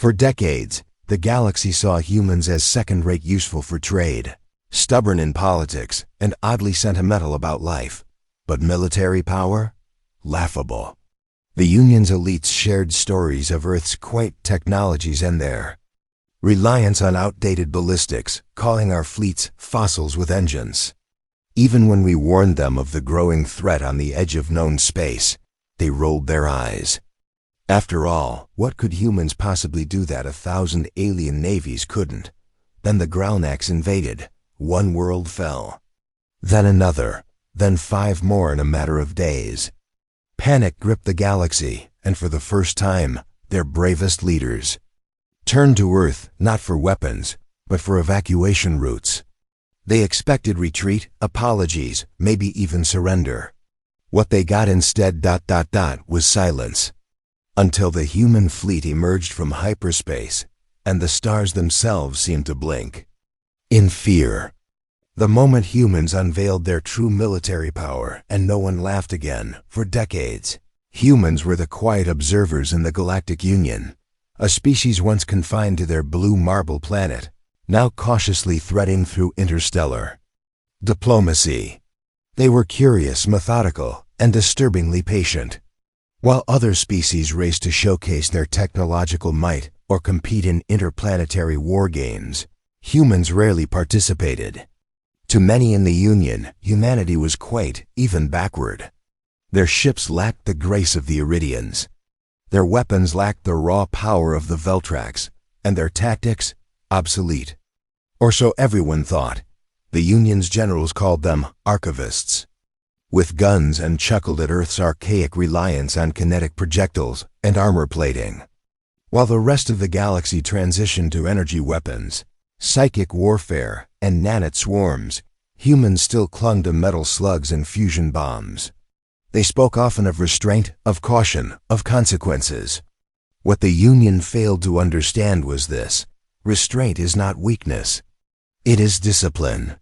For decades, the galaxy saw humans as second-rate, useful for trade, stubborn in politics, and oddly sentimental about life. But military power? Laughable. The Union's elites shared stories of Earth's quaint technologies and their reliance on outdated ballistics, calling our fleets fossils with engines. Even when we warned them of the growing threat on the edge of known space, they rolled their eyes. After all, what could humans possibly do that 1,000 alien navies couldn't? Then the Gralnax invaded. One world fell. Then another. Then 5 more in a matter of days. Panic gripped the galaxy, and for the first time, their bravest leaders turned to Earth not for weapons, but for evacuation routes. They expected retreat, apologies, maybe even surrender. What they got instead was silence. Until the human fleet emerged from hyperspace, and the stars themselves seemed to blink in fear. The moment humans unveiled their true military power, and no one laughed again. For decades, humans were the quiet observers in the Galactic Union, a species once confined to their blue marble planet, now cautiously threading through interstellar diplomacy. They were curious, methodical, and disturbingly patient. While other species raced to showcase their technological might or compete in interplanetary war games, humans rarely participated. To many in the Union, humanity was quaint, even backward. Their ships lacked the grace of the Iridians. Their weapons lacked the raw power of the Veltrax, and their tactics obsolete. Or so everyone thought. The Union's generals called them archivists, with guns, and chuckled at Earth's archaic reliance on kinetic projectiles and armor plating. While the rest of the galaxy transitioned to energy weapons, psychic warfare, and nanite swarms, humans still clung to metal slugs and fusion bombs. They spoke often of restraint, of caution, of consequences. What the Union failed to understand was this: restraint is not weakness. It is discipline.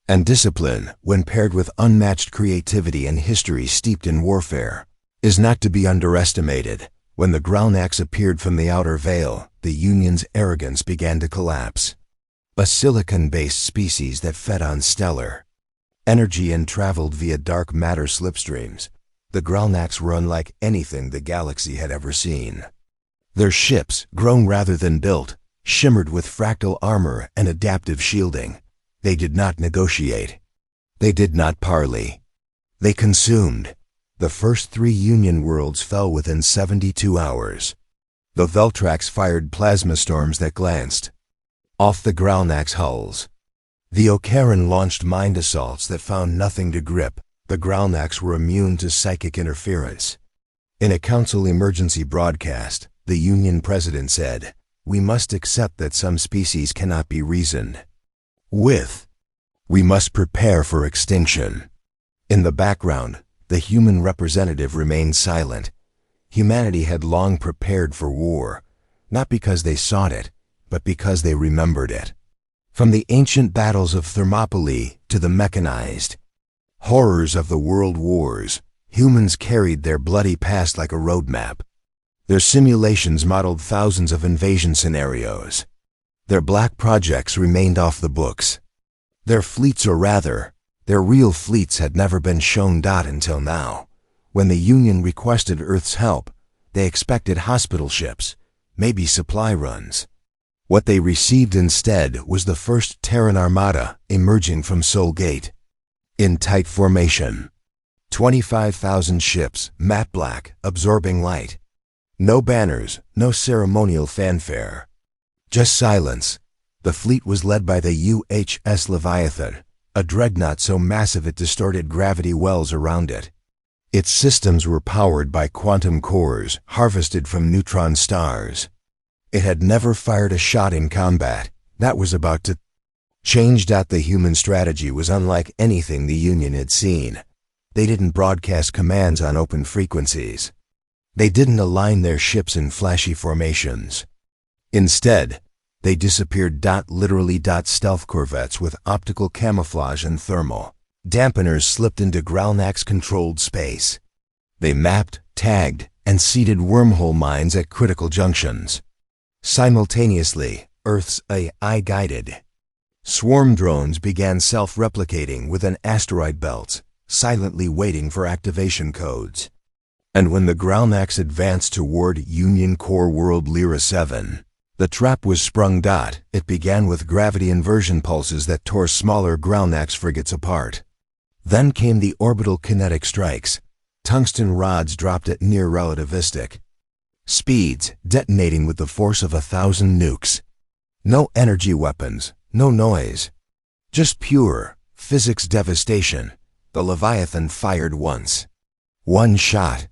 And discipline, when paired with unmatched creativity and history steeped in warfare, is not to be underestimated. When the Gralnax appeared from the outer veil, the Union's arrogance began to collapse. A silicon-based species that fed on stellar energy and traveled via dark matter slipstreams, the Gralnax were unlike anything the galaxy had ever seen. Their ships, grown rather than built, shimmered with fractal armor and adaptive shielding. They did not negotiate. They did not parley. They consumed. The first 3 Union worlds fell within 72 hours. The Veltrax fired plasma storms that glanced off the Gralnax hulls. The Okaran launched mind assaults that found nothing to grip. The Gralnax were immune to psychic interference. In a council emergency broadcast, the Union president said, "We must accept that some species cannot be reasoned with. We must prepare for extinction." In the background, the human representative remained silent. Humanity had long prepared for war, not because they sought it, but because they remembered it. From the ancient battles of Thermopylae to the mechanized horrors of the world wars, humans carried their bloody past like a roadmap. Their simulations modeled thousands of invasion scenarios. Their black projects remained off the books. Their fleets, or rather, their real fleets, had never been shown until now. When the Union requested Earth's help, they expected hospital ships, maybe supply runs. What they received instead was the first Terran armada emerging from Soul Gate. In tight formation. 25,000 ships, matte black, absorbing light. No banners, no ceremonial fanfare. Just silence. The fleet was led by the UHS Leviathan, a dreadnought so massive it distorted gravity wells around it. Its systems were powered by quantum cores harvested from neutron stars. It had never fired a shot in combat. That was about to change. The human strategy was unlike anything the Union had seen. They didn't broadcast commands on open frequencies. They didn't align their ships in flashy formations. Instead, they disappeared. Literally. Stealth corvettes with optical camouflage and thermal dampeners slipped into Gralnax-controlled space. They mapped, tagged, and seeded wormhole mines at critical junctions. Simultaneously, Earth's AI-guided swarm drones began self-replicating within asteroid belts, silently waiting for activation codes. And when the Gralnax advanced toward Union Core World Lyra 7, the trap was sprung. It began with gravity inversion pulses that tore smaller Gralnax frigates apart. Then came the orbital kinetic strikes, tungsten rods dropped at near relativistic speeds, detonating with the force of 1,000 nukes. No energy weapons, no noise. Just pure physics devastation. The Leviathan fired once. One shot.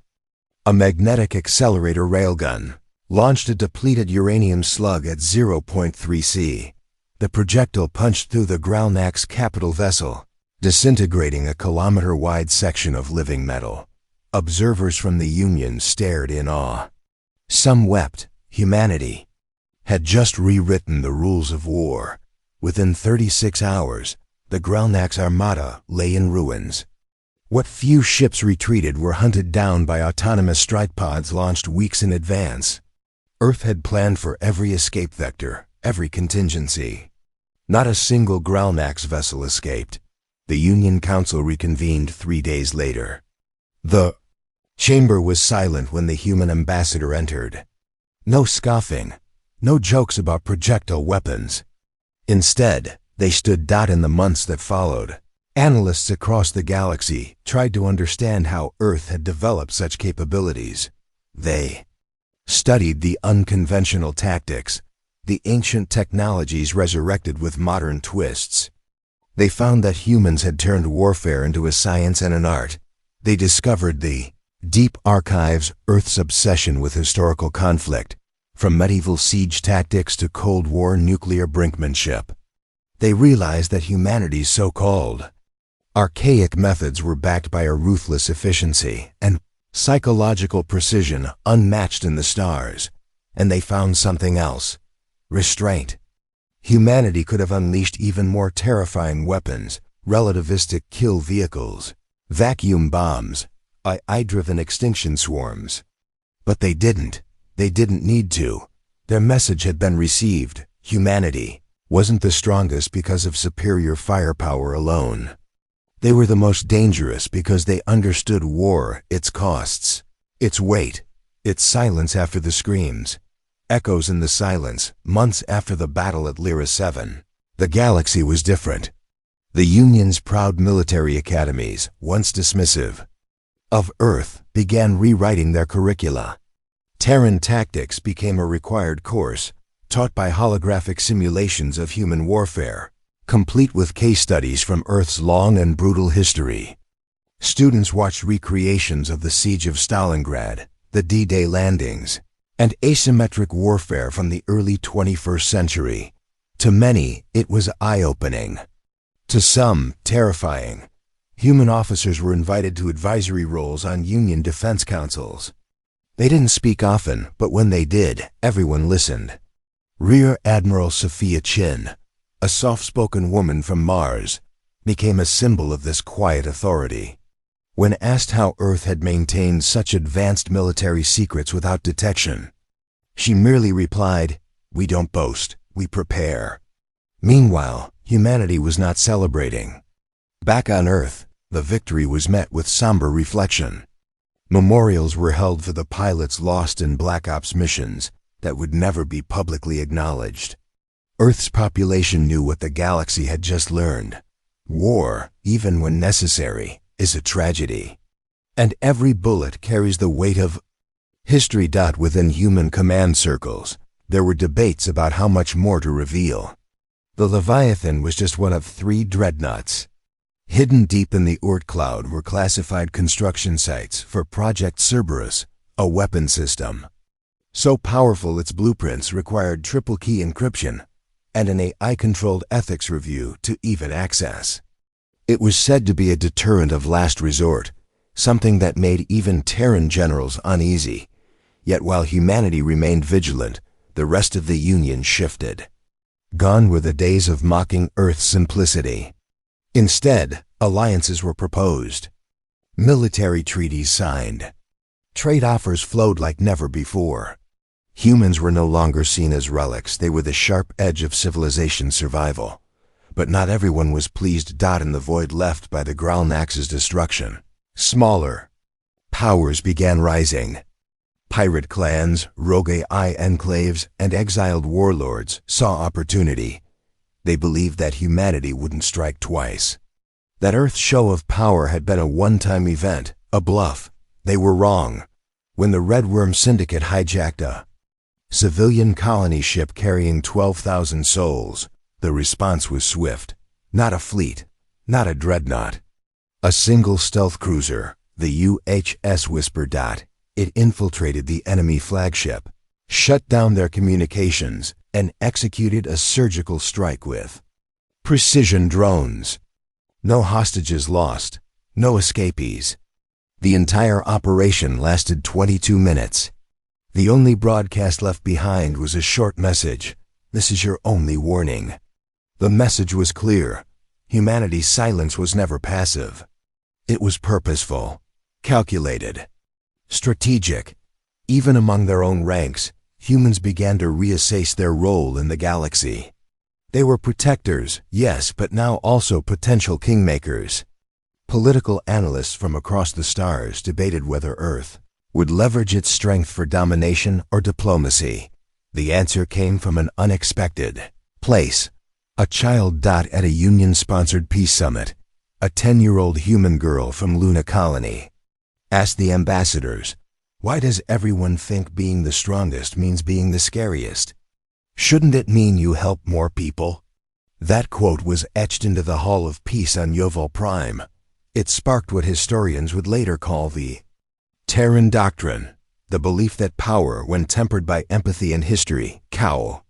A magnetic accelerator railgun launched a depleted uranium slug at 0.3 C. The projectile punched through the Gralnax capital vessel, disintegrating a kilometer-wide section of living metal. Observers from the Union stared in awe. Some wept. Humanity had just rewritten the rules of war. Within 36 hours, the Gralnax armada lay in ruins. What few ships retreated were hunted down by autonomous strike pods launched weeks in advance. Earth had planned for every escape vector, every contingency. Not a single Gralnax vessel escaped. The Union Council reconvened 3 days later. The chamber was silent when the human ambassador entered. No scoffing, no jokes about projectile weapons. Instead, they stood in the months that followed. Analysts across the galaxy tried to understand how Earth had developed such capabilities. They studied the unconventional tactics, the ancient technologies resurrected with modern twists. They found that humans had turned warfare into a science and an art. They discovered the deep archives, Earth's obsession with historical conflict, from medieval siege tactics to Cold War nuclear brinkmanship. They realized that humanity's so-called archaic methods were backed by a ruthless efficiency and psychological precision unmatched in the stars. And they found something else: restraint. Humanity could have unleashed even more terrifying weapons: relativistic kill vehicles, vacuum bombs, AI-driven extinction swarms. But they didn't. They didn't need to. Their message had been received. Humanity wasn't the strongest because of superior firepower alone. They were the most dangerous because they understood war, its costs, its weight, its silence after the screams, echoes in the silence, months after the battle at Lyra 7. The galaxy was different. The Union's proud military academies, once dismissive of Earth, began rewriting their curricula. Terran tactics became a required course, taught by holographic simulations of human warfare, complete with case studies from Earth's long and brutal history. Students watched recreations of the Siege of Stalingrad, the D-Day landings, and asymmetric warfare from the early 21st century. To many, it was eye-opening. To some, terrifying. Human officers were invited to advisory roles on Union defense councils. They didn't speak often, but when they did, everyone listened. Rear Admiral Sophia Chin, a soft-spoken woman from Mars, became a symbol of this quiet authority. When asked how Earth had maintained such advanced military secrets without detection, she merely replied, "We don't boast, we prepare." Meanwhile, humanity was not celebrating. Back on Earth, the victory was met with somber reflection. Memorials were held for the pilots lost in Black Ops missions that would never be publicly acknowledged. Earth's population knew what the galaxy had just learned. War, even when necessary, is a tragedy. And every bullet carries the weight of history. Within human command circles, there were debates about how much more to reveal. The Leviathan was just one of 3 dreadnoughts. Hidden deep in the Oort cloud were classified construction sites for Project Cerberus, a weapon system so powerful its blueprints required triple-key encryption and an AI-controlled ethics review to even access. It was said to be a deterrent of last resort, something that made even Terran generals uneasy. Yet while humanity remained vigilant, the rest of the Union shifted. Gone were the days of mocking Earth's simplicity. Instead, alliances were proposed. Military treaties signed. Trade offers flowed like never before. Humans were no longer seen as relics, they were the sharp edge of civilization's survival. But not everyone was pleased. In the void left by the Gralnax's destruction, smaller powers began rising. Pirate clans, rogue enclaves, and exiled warlords saw opportunity. They believed that humanity wouldn't strike twice. That Earth's show of power had been a one-time event, a bluff. They were wrong. When the Red Worm Syndicate hijacked a civilian colony ship carrying 12,000 souls, the response was swift. Not a fleet, not a dreadnought. A single stealth cruiser, the UHS Whisper. It infiltrated the enemy flagship, shut down their communications, and executed a surgical strike with precision drones. No hostages lost, no escapees. The entire operation lasted 22 minutes. The only broadcast left behind was a short message. This is your only warning. The message was clear. Humanity's silence was never passive. It was purposeful, calculated, strategic. Even among their own ranks, humans began to reassess their role in the galaxy. They were protectors, yes, but now also potential kingmakers. Political analysts from across the stars debated whether Earth would leverage its strength for domination or diplomacy. The answer came from an unexpected place. A child. At a Union-sponsored peace summit, a 10-year-old human girl from Luna Colony asked the ambassadors, "Why does everyone think being the strongest means being the scariest? Shouldn't it mean you help more people?" That quote was etched into the Hall of Peace on Yoval Prime. It sparked what historians would later call the Terran Doctrine, the belief that power, when tempered by empathy and history, cowl.